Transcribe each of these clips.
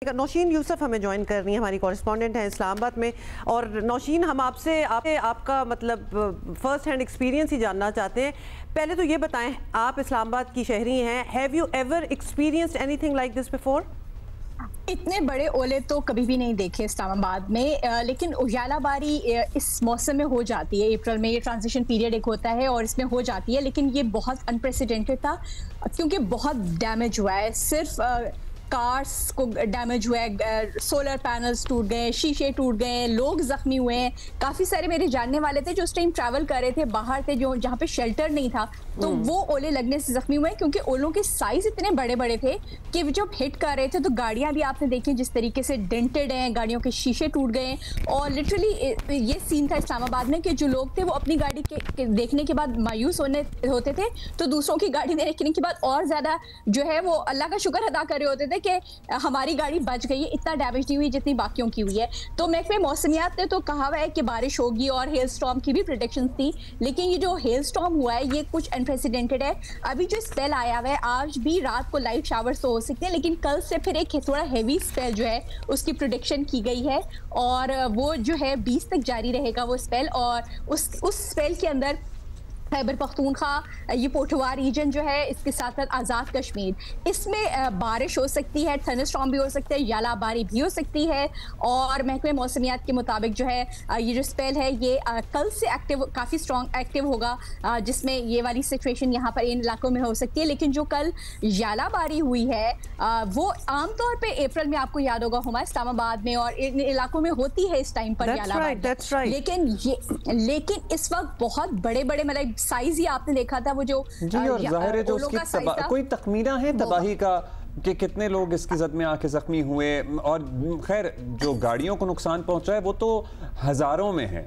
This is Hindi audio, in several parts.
नौशीन यूसुफ हमें ज्वाइन कर रही है, हमारी कॉरेस्पॉन्डेंट हैं इस्लामाबाद में। और नौशीन, हम आपका मतलब फर्स्ट हैंड एक्सपीरियंस ही जानना चाहते हैं। पहले तो ये बताएं, आप इस्लामाबाद की शहरी हैं, have you ever experienced anything like this before? इतने बड़े ओले तो कभी भी नहीं देखे इस्लामाबाद में, लेकिन उजालाबारी इस मौसम में हो जाती है। अप्रैल में ये ट्रांजिशन पीरियड एक होता है और इसमें हो जाती है, लेकिन ये बहुत अनप्रेसिडेंटेड था क्योंकि बहुत डैमेज हुआ है। सिर्फ कार्स को डैमेज हुआ है, सोलर पैनल्स टूट गए, शीशे टूट गए, लोग जख्मी हुए हैं। काफ़ी सारे मेरे जानने वाले थे जो उस टाइम ट्रैवल कर रहे थे, बाहर थे, जो जहाँ पे शेल्टर नहीं था, तो वो ओले लगने से जख्मी हुए क्योंकि ओलों के साइज इतने बड़े बड़े थे कि जब हिट कर रहे थे तो गाड़ियाँ भी आपने देखी जिस तरीके से डेंटेड हैं, गाड़ियों के शीशे टूट गए। और लिटरली ये सीन था इस्लामाबाद में कि जो लोग थे वो अपनी गाड़ी के देखने के बाद मायूस होते थे, तो दूसरों की गाड़ी देखने के बाद और ज़्यादा जो है वो अल्लाह का शुक्र अदा कर रहे होते थे कि हमारी गाड़ी बच गई है, इतना डैमेज नहीं हुई जितनी बाकियों की हुई है। तो महकमे मौसमियात ने तो कहा हुआ है कि बारिश होगी और हेल स्टॉर्म की भी प्रेडिक्शन थी, लेकिन ये जो हेल स्टॉर्म हुआ है ये कुछ अनप्रेसिडेंटेड है। अभी जो स्पेल आया हुआ है, आज भी रात को लाइट शावर्स तो हो सकते हैं, लेकिन कल से फिर एक थोड़ा हैवी स्पेल जो है उसकी प्रेडिक्शन की गई है और वो जो है 20 तक जारी रहेगा वो स्पेल। और उस स्पेल के अंदर खैबर पख्तूनख्वा, ये पोठवा रीजन जो है, इसके साथ साथ आज़ाद कश्मीर, इसमें बारिश हो सकती है, थंडरस्टॉर्म भी हो सकता है, यालाबारी भी हो सकती है। और महकमे मौसमियात के मुताबिक जो है ये जो स्पेल है ये कल से काफ़ी स्ट्रॉन्ग एक्टिव होगा, जिसमें ये वाली सिचुएशन यहाँ पर इन इलाकों में हो सकती है। लेकिन जो कल यालाबारी हुई है वो आमतौर पर अप्रैल में, आपको याद होगा हुमा, इस्लामाबाद में और इन इलाकों में होती है इस टाइम पर यालाबारी। लेकिन इस वक्त बहुत बड़े बड़े मतलब साइज ही आपने देखा था वो जो जी, और जाहिर है जो उसकी कोई तखमीना है तबाही का कि कितने लोग इसकी जद में आके जख्मी हुए। और खैर जो गाड़ियों को नुकसान पहुंचा है वो तो हजारों में है,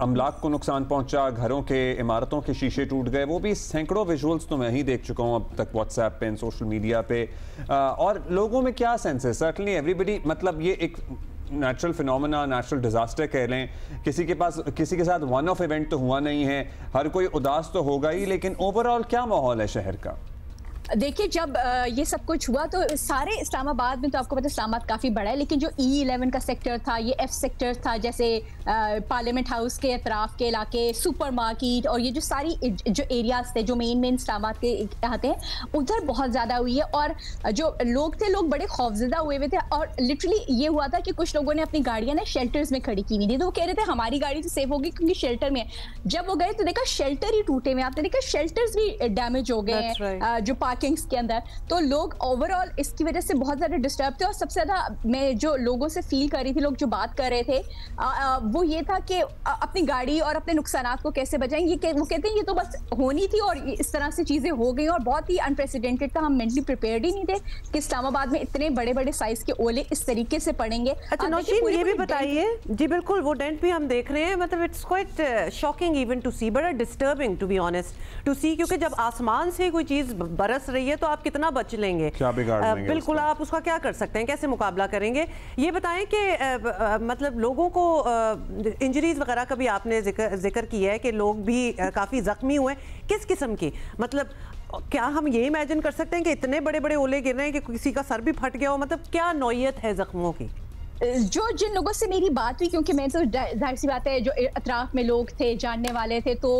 अमलाक को नुकसान पहुंचा, घरों के, इमारतों के शीशे टूट गए, वो भी सैकड़ों विजुअल्स तो मैं ही देख चुका हूं अब तक व्हाट्सएप पे, सोशल मीडिया पे। और लोगों में क्या सेंस है, सर्टनली एवरीबडी, मतलब ये एक नेचुरल फिनोमेना, नेचुरल डिजास्टर कह लें, किसी के साथ वन ऑफ इवेंट तो हुआ नहीं है, हर कोई उदास तो होगा ही, लेकिन ओवरऑल क्या माहौल है शहर का? देखिए, जब ये सब कुछ हुआ तो सारे इस्लामाबाद में, तो आपको पता है इस्लामाबाद काफ़ी बड़ा है, लेकिन जो E11 का सेक्टर था, ये F सेक्टर था, जैसे पार्लियामेंट हाउस के अतराफ के इलाके, सुपर मार्केट और ये जो सारी जो एरियाज थे जो मेन इस्लामाबाद के आते हैं, उधर बहुत ज़्यादा हुई है। और जो लोग थे, लोग बड़े खौफजदा हुए थे। और लिटरली ये हुआ था कि कुछ लोगों ने अपनी गाड़ियाँ ना शेल्टर्स में खड़ी की हुई थी, तो वो कह रहे थे हमारी गाड़ी तो सेफ होगी क्योंकि शेल्टर में है। जब वो गए तो देखा शेल्टर ही टूटे हुए, आपने देखा शेल्टर्स भी डैमेज हो गए हैं जो पार्किंग्स के अंदर। तो लोग ओवरऑल इसकी वजह से बहुत ज़्यादा डिस्टर्ब थे। और सबसे ज़्यादा मैं जो लोगों से फील कर रही थी, लोग जो बात कर रहे थे वो ये था कि अपनी गाड़ी और अपने नुकसानात को कैसे बचाएंगे। वो कहते हैं ये तो बस होनी थी और इस तरह से चीज़ें हो गई और बहुत ही अनप्रेसिडेंटेड था। हम मेंटली प्रिपेयर्ड ही नहीं थे कि इस्लामाबाद में इतने बड़े बड़े साइज के ओले इस तरीके से पड़ेंगे। अच्छा नौशीन, ये भी बताइए। जी बिल्कुल, वो डेंट भी हम देख रहे हैं, मतलब it's quite shocking even to see, बड़ा disturbing to be honest to see, क्योंकि जब आसमान से कोई चीज़ बरस रही है तो आप कितना बच लेंगे, क्या बिगाड़ लेंगे बिल्कुल आप उसका क्या कर सकते हैं, कैसे मुकाबला करेंगे। ये बताएं कि मतलब लोगों को इंजरीज वगैरह का भी आपने जिक्र किया है कि लोग भी काफ़ी ज़ख्मी हुए, किस किस्म की, मतलब क्या हम ये इमेजिन कर सकते हैं कि इतने बड़े बड़े ओले गिर रहे हैं कि किसी का सर भी फट गया हो, मतलब क्या नौयत है ज़ख्मों की? जिन लोगों से मेरी बात हुई, क्योंकि मैं तो जाहिर सी बात है जो अतराफ में लोग थे, जानने वाले थे, तो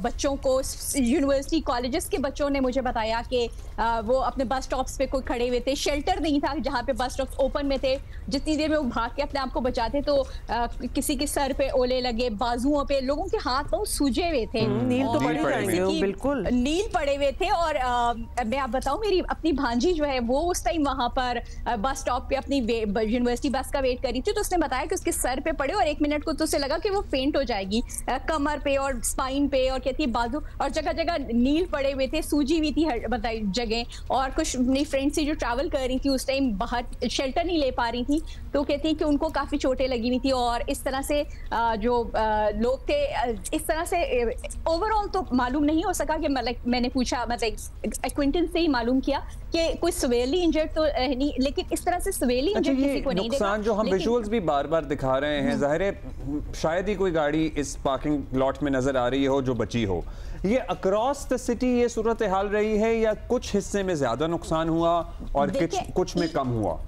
बच्चों को, यूनिवर्सिटी कॉलेजेस के बच्चों ने मुझे बताया कि वो अपने बस स्टॉप्स पे कोई खड़े हुए थे, शेल्टर नहीं था जहाँ पे बस स्टॉप्स ओपन में थे, जितनी देर में वो भाग के अपने आप को बचाते तो किसी के सर पे ओले लगे, बाजुओं पे, लोगों के हाथ बहुत सूजे हुए थे, नील तो पड़े जाएंगे, बिल्कुल नील पड़े हुए थे। और मैं आप बताऊं, मेरी अपनी भांजी जो है वो उस टाइम वहां पर बस स्टॉप पे अपनी यूनिवर्सिटी बस वेट करी थी, तो उसने बताया कि उसके सर पे पड़े और 1 मिनट को तो उसे लगा कि वो फेंट हो जाएगी, कमर पे और स्पाइन पे, और कहती है बाजू, और जगह जगह नील पड़े हुए थे, सूजी हुई थी बताई जगह। और कुछ अपनी फ्रेंड से जो ट्रैवल कर रही थी उस टाइम बाहर शेल्टर नहीं ले पा रही थी, तो कहती है कि उनको काफ़ी चोटें लगी हुई थी। और इस तरह से जो लोग थे, इस तरह से ओवरऑल तो मालूम नहीं हो सका कि मैंने पूछा, मतलब एक्विंटेंस से ही मालूम किया कि कोई सवेली इंजर्ड तो नहीं, लेकिन इस तरह से सवेली इंजर्ड किसी को नहीं देखा। जो हम विजुअल्स भी बार बार दिखा रहे हैं, जाहिर है शायद ही कोई गाड़ी इस पार्किंग लॉट में नजर आ रही हो जो बची हो। ये अक्रॉस द सिटी ये सूरत हाल रही है या कुछ हिस्से में ज्यादा नुकसान हुआ और कुछ में कम हुआ?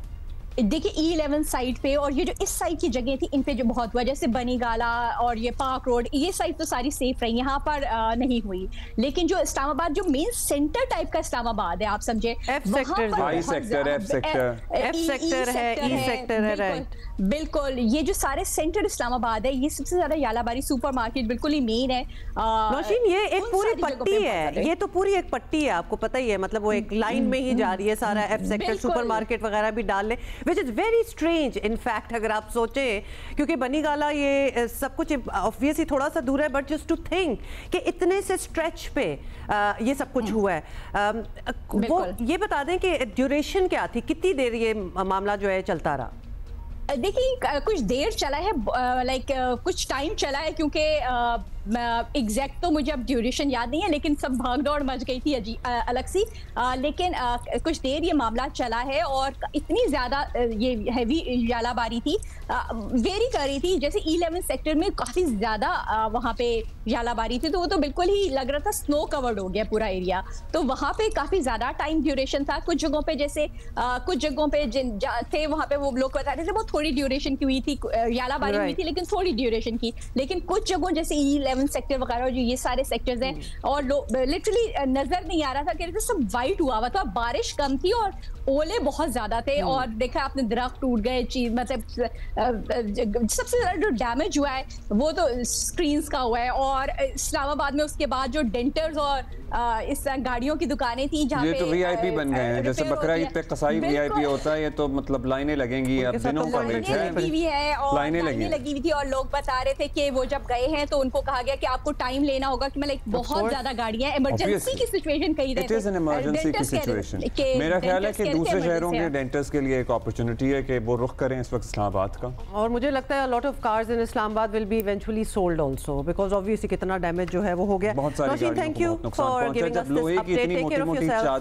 देखिए E11 साइड पे और ये जो इस साइड की जगह थी इन पे जो बहुत हुआ, जैसे बनीगाला और ये पार्क रोड, ये साइड तो सारी सेफ रही, यहाँ पर नहीं हुई। लेकिन जो इस्लामाबाद जो मेन सेंटर टाइप का इस्लामाबाद है, आप समझे, बिल्कुल ये जो सारे सेंटर इस्लामाबाद है, ये सबसे ज्यादा यालाबारी सुपरमार्केट बिल्कुल ही मेन है। नौशीन, ये एक पूरी पट्टी है, ये तो पूरी एक पट्टी है, आपको पता ही है, मतलब वो एक लाइन में ही जा रही है, सारा एफ सेक्टर सुपरमार्केट वगैरह भी डाल ले, which is very strange in fact अगर आप सोचें, क्योंकि बनीगाला ये सब कुछ ऑब्वियसली थोड़ा सा दूर है, बट जस्ट टू थिंक कि इतने से स्ट्रेच पे ये सब कुछ हुआ है। वो ये बता दें कि ड्यूरेशन क्या थी, कितनी देर ये मामला जो है चलता रहा? देखिए कुछ देर चला है, लाइक कुछ टाइम चला है, क्योंकि एग्जैक्ट तो मुझे अब ड्यूरेशन याद नहीं है, लेकिन सब भागदौड़ मच गई थी अलग सी, लेकिन कुछ देर ये मामला चला है और इतनी ज़्यादा ये हैवी यालाबारी थी, वेरी कर रही थी, जैसे E11 सेक्टर में काफ़ी ज़्यादा वहाँ पे यालाबारी थी, तो वो तो बिल्कुल ही लग रहा था स्नो कवर्ड हो गया पूरा एरिया, तो वहाँ पे काफ़ी ज़्यादा टाइम ड्यूरेशन था। कुछ जगहों पे जैसे कुछ जगहों पे थे वहाँ पे वो लोग बता रहे थे वो थोड़ी ड्यूरेशन की हुई थी, यालाबारी हुई थी लेकिन थोड़ी ड्यूरेशन की, लेकिन कुछ जगहों जैसे E11 सेक्टर वगैरह जो ये सारे सेक्टर्स हैं और लिटरली नजर नहीं आ रहा था कि सब वाइट हुआ था, बारिश कम थी और ओले बहुत ज्यादा थे, और देखा आपने दरख्त टूट गए, चीज मतलब सबसे ज्यादा जो डैमेज हुआ है वो तो स्क्रीन्स का हुआ है, और इस्लामाबाद में उसके बाद जो डेंटर्स और इस गाड़ियों की दुकानें थी जहाँ ये तो VIP बन गए हैं, जैसे बकरा ईद पे कसाई VIP होता है, ये तो मतलब लाइनें लगेंगी, अब दिनों का वेट है, और लाइनें लगी हुई थी, और लोग बता रहे थे कि वो जब गए हैं तो उनको कहा गया कि आपको टाइम लेना होगा, कि मतलब बहुत ज्यादा गाड़ियां, इमरजेंसी की सिचुएशन कही रहे थे, इट इज एन इमरजेंसी की सिचुएशन। मेरा ख्याल है कि दूसरे शहरों के डेंटर्स के लिए एक अपॉर्चुनिटी है कि वो रुख करें इस वक्त इस्लामाबाद का, और मुझे लगता है lot of cars in Islamabad will be eventually sold also, because obviously कितना डैमेज जो है वो हो गया। बहुत सारी, thank you for giving us this update, take care of yourself.